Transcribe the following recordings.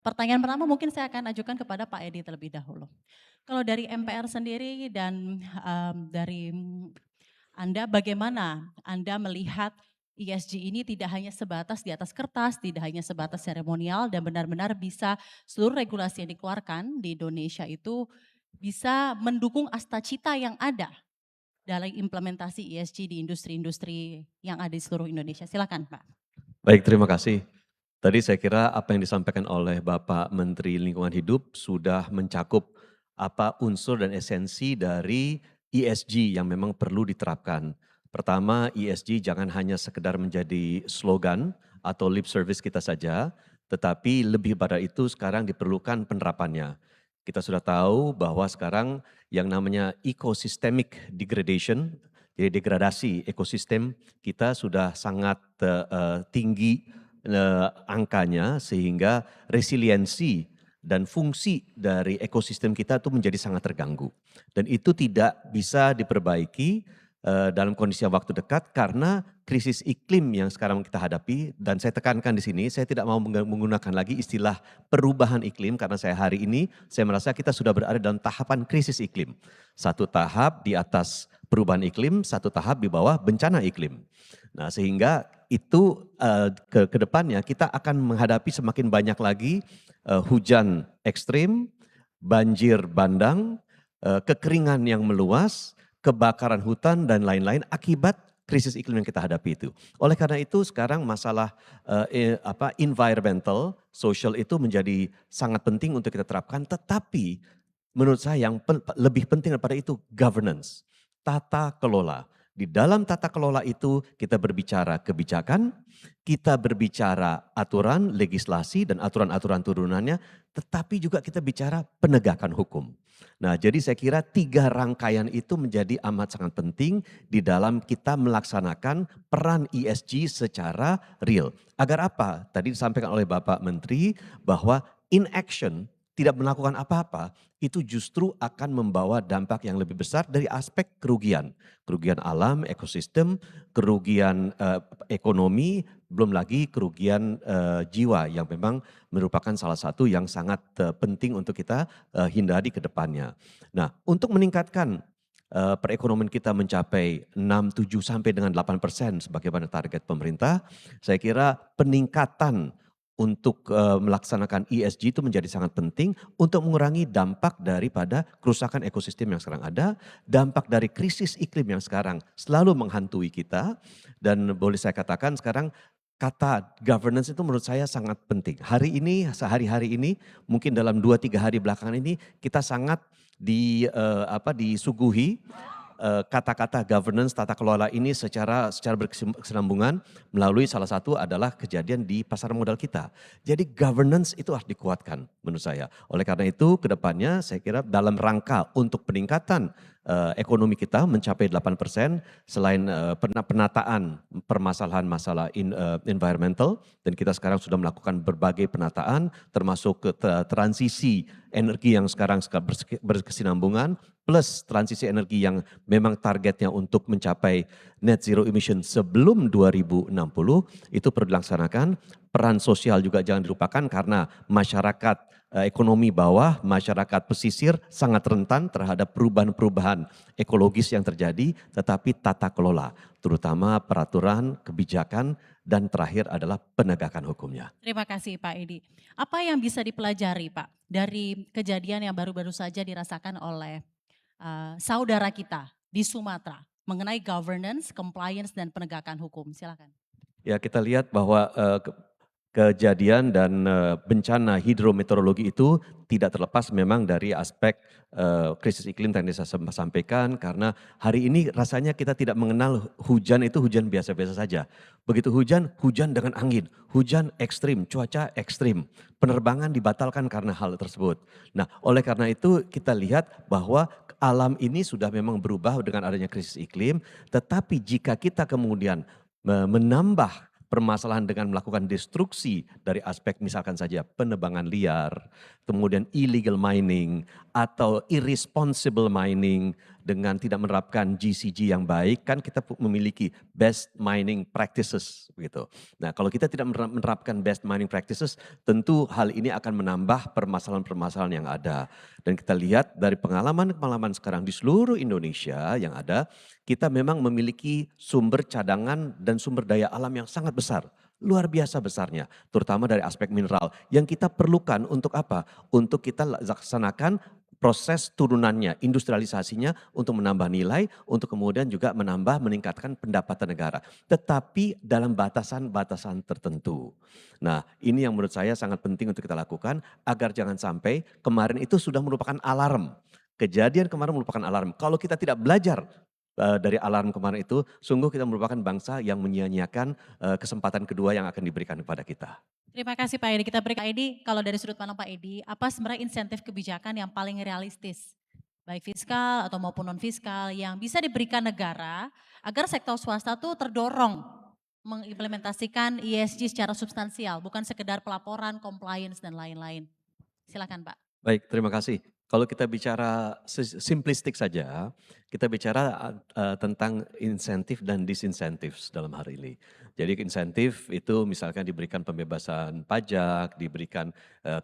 Pertanyaan pertama mungkin saya akan ajukan kepada Pak Edi terlebih dahulu. Kalau dari MPR sendiri dan, dari Anda, bagaimana Anda melihat ESG ini tidak hanya sebatas di atas kertas, tidak hanya sebatas seremonial dan benar-benar bisa seluruh regulasi yang dikeluarkan di Indonesia itu bisa mendukung cita yang ada dalam implementasi ESG di industri-industri yang ada di seluruh Indonesia? Silakan Pak. Baik, terima kasih. Tadi saya kira apa yang disampaikan oleh Bapak Menteri Lingkungan Hidup sudah mencakup apa unsur dan esensi dari ESG yang memang perlu diterapkan. Pertama, ESG jangan hanya sekedar menjadi slogan atau lip service kita saja, tetapi lebih pada itu sekarang diperlukan penerapannya. Kita sudah tahu bahwa sekarang yang namanya ecosystemic degradation, jadi degradasi ekosistem kita sudah sangat tinggi angkanya sehingga resiliensi dan fungsi dari ekosistem kita itu menjadi sangat terganggu. Dan itu tidak bisa diperbaiki dalam kondisi yang waktu dekat karena krisis iklim yang sekarang kita hadapi. Dan saya tekankan di sini, saya tidak mau menggunakan lagi istilah perubahan iklim karena hari ini saya merasa kita sudah berada dalam tahapan krisis iklim. Satu tahap di atas perubahan iklim, satu tahap di bawah bencana iklim. Nah, sehingga itu ke depannya kita akan menghadapi semakin banyak lagi hujan ekstrim, banjir bandang, kekeringan yang meluas, kebakaran hutan dan lain-lain akibat krisis iklim yang kita hadapi itu. Oleh karena itu sekarang masalah environmental, social itu menjadi sangat penting untuk kita terapkan, tetapi menurut saya yang lebih penting daripada itu governance, tata kelola. Di dalam tata kelola itu kita berbicara kebijakan, kita berbicara aturan, legislasi dan aturan-aturan turunannya, tetapi juga kita bicara penegakan hukum. Nah, jadi saya kira 3 rangkaian itu menjadi amat sangat penting di dalam kita melaksanakan peran ESG secara real. Agar apa? Tadi disampaikan oleh Bapak Menteri bahwa inaction, tidak melakukan apa-apa, itu justru akan membawa dampak yang lebih besar dari aspek kerugian. Kerugian alam, ekosistem, kerugian ekonomi, belum lagi kerugian jiwa yang memang merupakan salah satu yang sangat penting untuk kita hindari ke depannya. Nah, untuk meningkatkan perekonomian kita mencapai 6, 7 sampai dengan 8% sebagaimana target pemerintah, saya kira peningkatan untuk melaksanakan ESG itu menjadi sangat penting untuk mengurangi dampak daripada kerusakan ekosistem yang sekarang ada, dampak dari krisis iklim yang sekarang selalu menghantui kita, dan boleh saya katakan sekarang kata governance itu menurut saya sangat penting. Hari ini, sehari-hari ini, mungkin dalam 2-3 hari belakangan ini kita sangat disuguhi kata-kata governance, tata kelola ini secara berkesinambungan melalui salah satu adalah kejadian di pasar modal kita. Jadi governance itu harus dikuatkan menurut saya. Oleh karena itu ke depannya saya kira dalam rangka untuk peningkatan ekonomi kita mencapai 8% selain penataan permasalahan masalah environmental, dan kita sekarang sudah melakukan berbagai penataan termasuk transisi energi yang sekarang berkesinambungan plus transisi energi yang memang targetnya untuk mencapai net zero emission sebelum 2060 itu perlu dilaksanakan. Peran sosial juga jangan dilupakan karena masyarakat ekonomi bawah, masyarakat pesisir sangat rentan terhadap perubahan-perubahan ekologis yang terjadi, tetapi tata kelola, terutama peraturan, kebijakan, dan terakhir adalah penegakan hukumnya. Terima kasih Pak Edi. Apa yang bisa dipelajari Pak dari kejadian yang baru-baru saja dirasakan oleh saudara kita di Sumatera mengenai governance, compliance, dan penegakan hukum? Silakan. Ya, kita lihat bahwa kejadian dan bencana hidrometeorologi itu tidak terlepas memang dari aspek krisis iklim yang saya sampaikan, karena hari ini rasanya kita tidak mengenal hujan itu hujan biasa-biasa saja. Begitu hujan, hujan dengan angin, hujan ekstrim, cuaca ekstrim, penerbangan dibatalkan karena hal tersebut. Nah, oleh karena itu kita lihat bahwa alam ini sudah memang berubah dengan adanya krisis iklim, tetapi jika kita kemudian menambah permasalahan dengan melakukan destruksi dari aspek misalkan saja penebangan liar, kemudian illegal mining atau irresponsible mining dengan tidak menerapkan GCG yang baik, kan kita memiliki best mining practices gitu. Nah, kalau kita tidak menerapkan best mining practices, tentu hal ini akan menambah permasalahan-permasalahan yang ada. Dan kita lihat dari pengalaman-pengalaman sekarang di seluruh Indonesia yang ada, kita memang memiliki sumber cadangan dan sumber daya alam yang sangat besar. Luar biasa besarnya, terutama dari aspek mineral yang kita perlukan untuk apa? Untuk kita laksanakan proses turunannya, industrialisasinya untuk menambah nilai, untuk kemudian juga meningkatkan pendapatan negara. Tetapi dalam batasan-batasan tertentu. Nah, ini yang menurut saya sangat penting untuk kita lakukan agar jangan sampai kemarin itu sudah merupakan alarm. Kejadian kemarin merupakan alarm. Kalau kita tidak belajar dari alarm kemarin itu, sungguh kita merupakan bangsa yang menyia-nyiakan kesempatan kedua yang akan diberikan kepada kita. Terima kasih Pak Edi. Kita beri Pak Edi, kalau dari sudut pandang Pak Edi, apa sebenarnya insentif kebijakan yang paling realistis? Baik fiskal atau maupun non fiskal yang bisa diberikan negara agar sektor swasta tuh terdorong mengimplementasikan ESG secara substansial, bukan sekedar pelaporan, compliance dan lain-lain. Silakan Pak. Baik, terima kasih. Kalau kita bicara simplistik saja, kita bicara tentang insentif dan disinsentif dalam hari ini. Jadi insentif itu misalkan diberikan pembebasan pajak, diberikan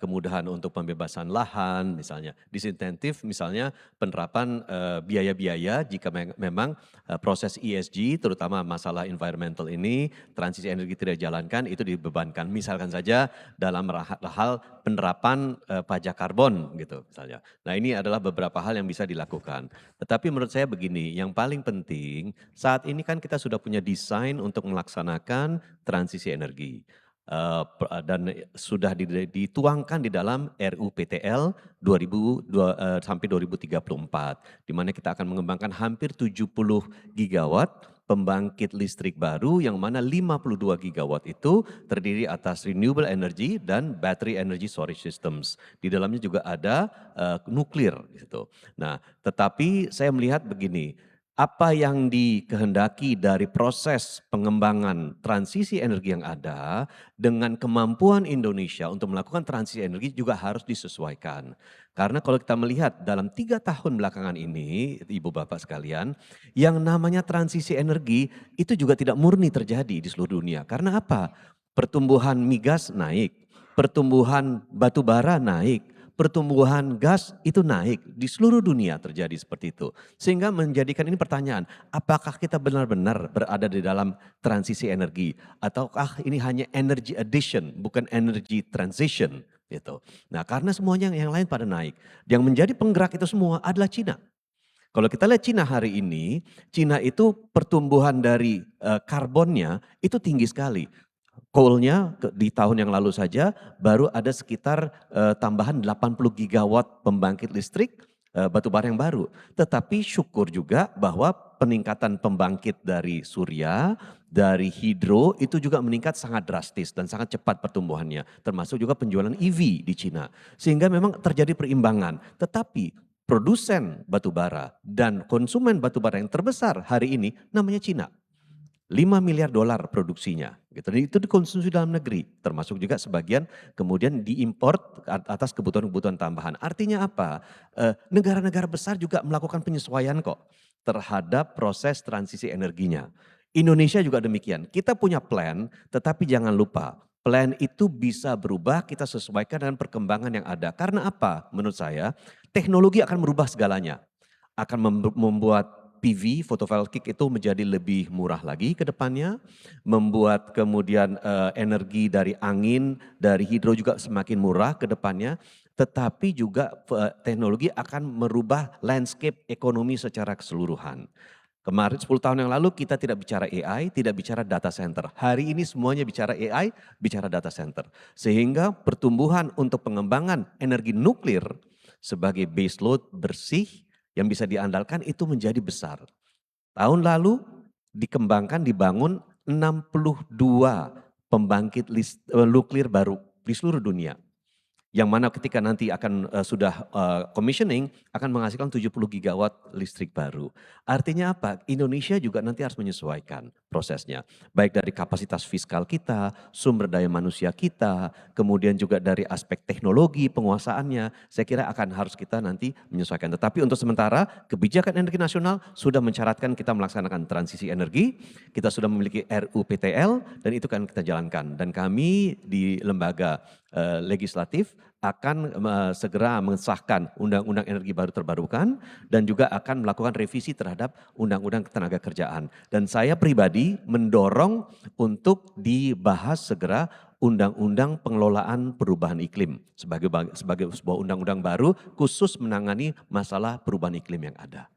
kemudahan untuk pembebasan lahan misalnya. Disinsentif misalnya penerapan biaya-biaya jika memang proses ESG terutama masalah environmental ini, transisi energi tidak dijalankan itu dibebankan. Misalkan saja dalam hal penerapan pajak karbon gitu misalnya. Nah ini adalah beberapa hal yang bisa dilakukan. Tetapi menurut saya begini, yang paling penting saat ini kan kita sudah punya desain untuk melaksanakan transisi energi. Dan sudah dituangkan di dalam RUPTL sampai 2034, di mana kita akan mengembangkan hampir 70 gigawatt pembangkit listrik baru yang mana 52 gigawatt itu terdiri atas renewable energy dan battery energy storage systems. Di dalamnya juga ada nuklir gitu. Nah, tetapi saya melihat begini, apa yang dikehendaki dari proses pengembangan transisi energi yang ada dengan kemampuan Indonesia untuk melakukan transisi energi juga harus disesuaikan. Karena kalau kita melihat dalam 3 tahun belakangan ini, Ibu Bapak sekalian, yang namanya transisi energi itu juga tidak murni terjadi di seluruh dunia. Karena apa? Pertumbuhan migas naik, pertumbuhan batu bara naik, pertumbuhan gas itu naik, di seluruh dunia terjadi seperti itu. Sehingga menjadikan ini pertanyaan, apakah kita benar-benar berada di dalam transisi energi ataukah ini hanya energy addition bukan energy transition gitu. Nah, karena semuanya yang lain pada naik, yang menjadi penggerak itu semua adalah Cina. Kalau kita lihat Cina hari ini, Cina itu pertumbuhan dari karbonnya itu tinggi sekali. Coal-nya di tahun yang lalu saja baru ada sekitar tambahan 80 gigawatt pembangkit listrik batu bara yang baru. Tetapi syukur juga bahwa peningkatan pembangkit dari surya, dari hidro itu juga meningkat sangat drastis dan sangat cepat pertumbuhannya. Termasuk juga penjualan EV di Cina. Sehingga memang terjadi perimbangan. Tetapi produsen batu bara dan konsumen batu bara yang terbesar hari ini namanya Cina. 5 miliar dolar produksinya, gitu. Dan itu dikonsumsi dalam negeri, termasuk juga sebagian kemudian diimpor atas kebutuhan-kebutuhan tambahan. Artinya apa? Negara-negara besar juga melakukan penyesuaian kok terhadap proses transisi energinya. Indonesia juga demikian. Kita punya plan, tetapi jangan lupa plan itu bisa berubah, kita sesuaikan dengan perkembangan yang ada. Karena apa? Menurut saya, teknologi akan merubah segalanya. Akan membuat PV, photovoltaik itu menjadi lebih murah lagi ke depannya, membuat kemudian energi dari angin, dari hidro juga semakin murah ke depannya, tetapi juga teknologi akan merubah landscape ekonomi secara keseluruhan. Kemarin 10 tahun yang lalu kita tidak bicara AI, tidak bicara data center. Hari ini semuanya bicara AI, bicara data center. Sehingga pertumbuhan untuk pengembangan energi nuklir sebagai base load bersih yang bisa diandalkan itu menjadi besar. Tahun lalu dibangun 62 pembangkit nuklir baru di seluruh dunia. yang mana ketika nanti akan sudah commissioning akan menghasilkan 70 gigawatt listrik baru. Artinya apa? Indonesia juga nanti harus menyesuaikan prosesnya. Baik dari kapasitas fiskal kita, sumber daya manusia kita, kemudian juga dari aspek teknologi penguasaannya, saya kira akan harus kita nanti menyesuaikan. Tetapi untuk sementara kebijakan energi nasional sudah mensyaratkan kita melaksanakan transisi energi, kita sudah memiliki RUPTL dan itu kan kita jalankan. Dan kami di lembaga legislatif akan segera mengesahkan Undang-Undang Energi Baru Terbarukan dan juga akan melakukan revisi terhadap Undang-Undang Ketenagakerjaan. Dan saya pribadi mendorong untuk dibahas segera Undang-Undang Pengelolaan Perubahan Iklim sebagai sebuah undang-undang baru khusus menangani masalah perubahan iklim yang ada.